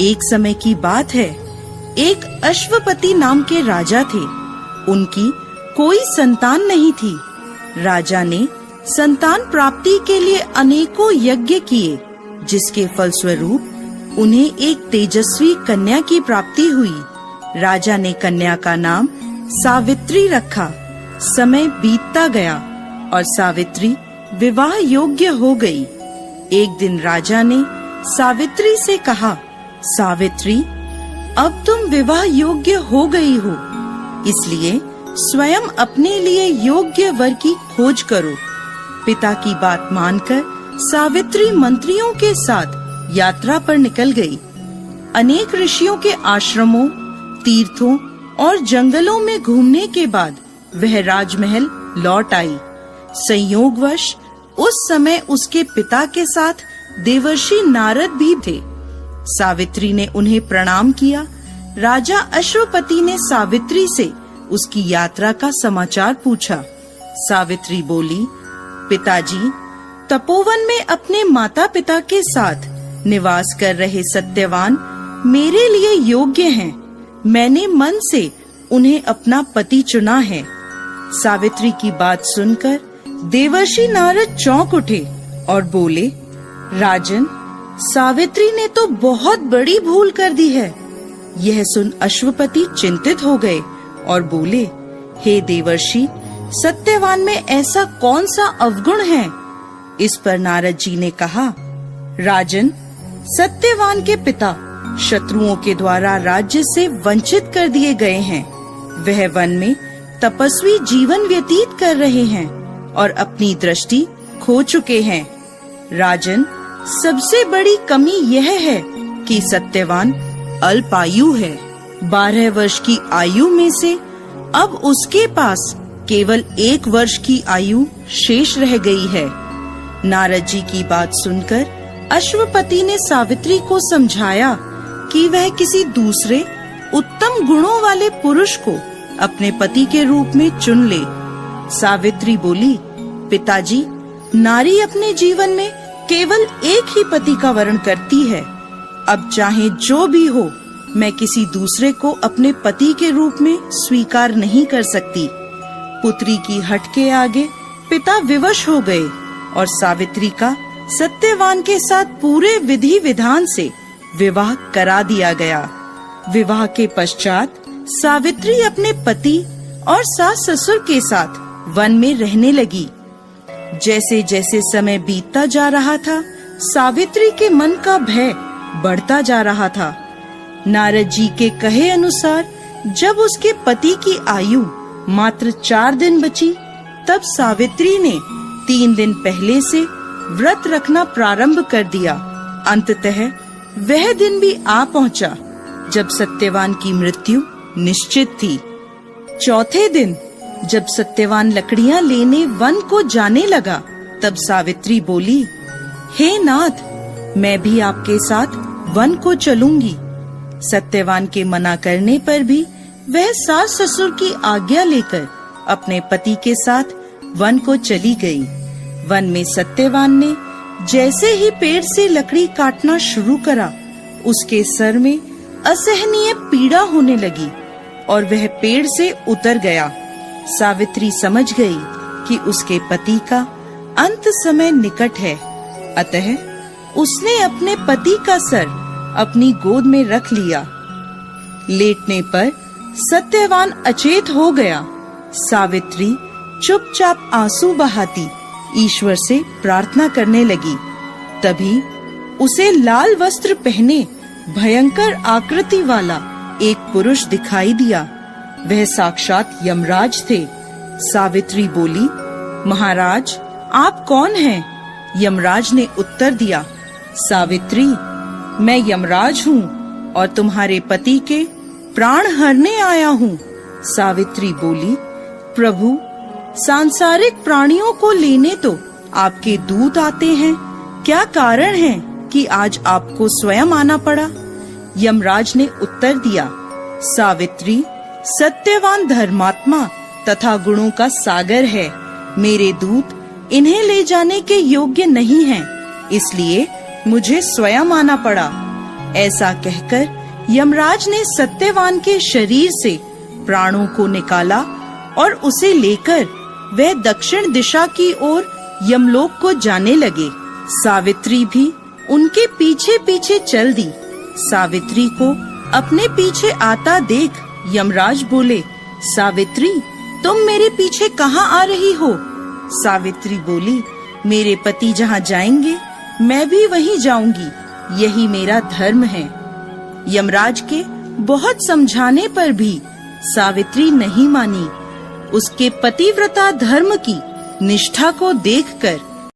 एक समय की बात है, एक अश्वपति नाम के राजा थे। उनकी कोई संतान नहीं थी। राजा ने संतान प्राप्ति के लिए अनेकों यज्ञ किए, जिसके फलस्वरूप उन्हें एक तेजस्वी कन्या की प्राप्ति हुई। राजा ने कन्या का नाम सावित्री रखा। समय बीतता गया और सावित्री विवाह योग्य हो गई। एक दिन राजा ने सावित्री से कहा, सावित्री, अब तुम विवाह योग्य हो गई हो, इसलिए स्वयं अपने लिए योग्य वर की खोज करो। पिता की बात मानकर सावित्री मंत्रियों के साथ यात्रा पर निकल गई। अनेक ऋषियों के आश्रमों, तीर्थों और जंगलों में घूमने के बाद वह राजमहल लौट आई। संयोगवश उस समय उसके पिता के साथ देवर्षि नारद भी थे। सावित्री ने उन्हें प्रणाम किया। राजा अश्वपति ने सावित्री से उसकी यात्रा का समाचार पूछा। सावित्री बोली, पिताजी, तपोवन में अपने माता पिता के साथ निवास कर रहे सत्यवान मेरे लिए योग्य हैं। मैंने मन से उन्हें अपना पति चुना है। सावित्री की बात सुनकर देवर्षि नारद चौंक उठे और बोले, राजन, सावित्री ने तो बहुत बड़ी भूल कर दी है। यह सुन अश्वपति चिंतित हो गए और बोले, हे देवर्षि, सत्यवान में ऐसा कौन सा अवगुण है? इस पर नारद जी ने कहा, राजन, सत्यवान के पिता शत्रुओं के द्वारा राज्य से वंचित कर दिए गए हैं। वह वन में तपस्वी जीवन व्यतीत कर रहे हैं और अपनी दृष्टि खो चुके हैं। राजन, सबसे बड़ी कमी यह है कि सत्यवान अल्पायु है। 12 वर्ष की आयु में से अब उसके पास केवल 1 वर्ष की आयु शेष रह गई है। नारद जी की बात सुनकर अश्वपति ने सावित्री को समझाया कि वह किसी दूसरे उत्तम गुणों वाले पुरुष को अपने पति के रूप में चुन ले। सावित्री बोली, पिताजी, नारी अपने जीवन में केवल एक ही पति का वर्ण करती है। अब चाहे जो भी हो, मैं किसी दूसरे को अपने पति के रूप में स्वीकार नहीं कर सकती। पुत्री की हट के आगे पिता विवश हो गए और सावित्री का सत्यवान के साथ पूरे विधि विधान से विवाह करा दिया गया। विवाह के पश्चात सावित्री अपने पति और सास ससुर के साथ वन में रहने लगी। जैसे जैसे समय बीतता जा रहा था, सावित्री के मन का भय बढ़ता जा रहा था। नारद जी के कहे अनुसार जब उसके पति की आयु मात्र 4 दिन बची, तब सावित्री ने 3 दिन पहले से व्रत रखना प्रारंभ कर दिया। अंततः वह दिन भी आ पहुंचा जब सत्यवान की मृत्यु निश्चित थी। चौथे दिन जब सत्यवान लकड़ियां लेने वन को जाने लगा, तब सावित्री बोली, हे नाथ, मैं भी आपके साथ वन को चलूंगी। सत्यवान के मना करने पर भी वह सास ससुर की आज्ञा लेकर अपने पति के साथ वन को चली गई। वन में सत्यवान ने जैसे ही पेड़ से लकड़ी काटना शुरू करा, उसके सर में असहनीय पीड़ा होने लगी और वह पेड़ से उतर गया। सावित्री समझ गई कि उसके पति का अंत समय निकट है, अतः उसने अपने पति का सर अपनी गोद में रख लिया। लेटने पर सत्यवान अचेत हो गया। सावित्री चुपचाप आंसू बहाती ईश्वर से प्रार्थना करने लगी। तभी उसे लाल वस्त्र पहने भयंकर आकृति वाला एक पुरुष दिखाई दिया। वह साक्षात यमराज थे। सावित्री बोली, महाराज, आप कौन हैं? यमराज ने उत्तर दिया, सावित्री, मैं यमराज हूँ और तुम्हारे पति के प्राण हरने आया हूँ। सावित्री बोली, प्रभु, सांसारिक प्राणियों को लेने तो आपके दूत आते हैं, क्या कारण है कि आज आपको स्वयं आना पड़ा? यमराज ने उत्तर दिया, सावित्री, सत्यवान धर्मात्मा तथा गुणों का सागर है। मेरे दूत इन्हें ले जाने के योग्य नहीं हैं, इसलिए मुझे स्वयं आना पड़ा। ऐसा कहकर यमराज ने सत्यवान के शरीर से प्राणों को निकाला और उसे लेकर वह दक्षिण दिशा की ओर यमलोक को जाने लगे। सावित्री भी उनके पीछे पीछे चल दी। सावित्री को अपने पीछे आता देख यमराज बोले, सावित्री, तुम मेरे पीछे कहाँ आ रही हो? सावित्री बोली, मेरे पति जहाँ जाएंगे मैं भी वहीं जाऊंगी, यही मेरा धर्म है। यमराज के बहुत समझाने पर भी सावित्री नहीं मानी। उसके पतिव्रता धर्म की निष्ठा को देखकर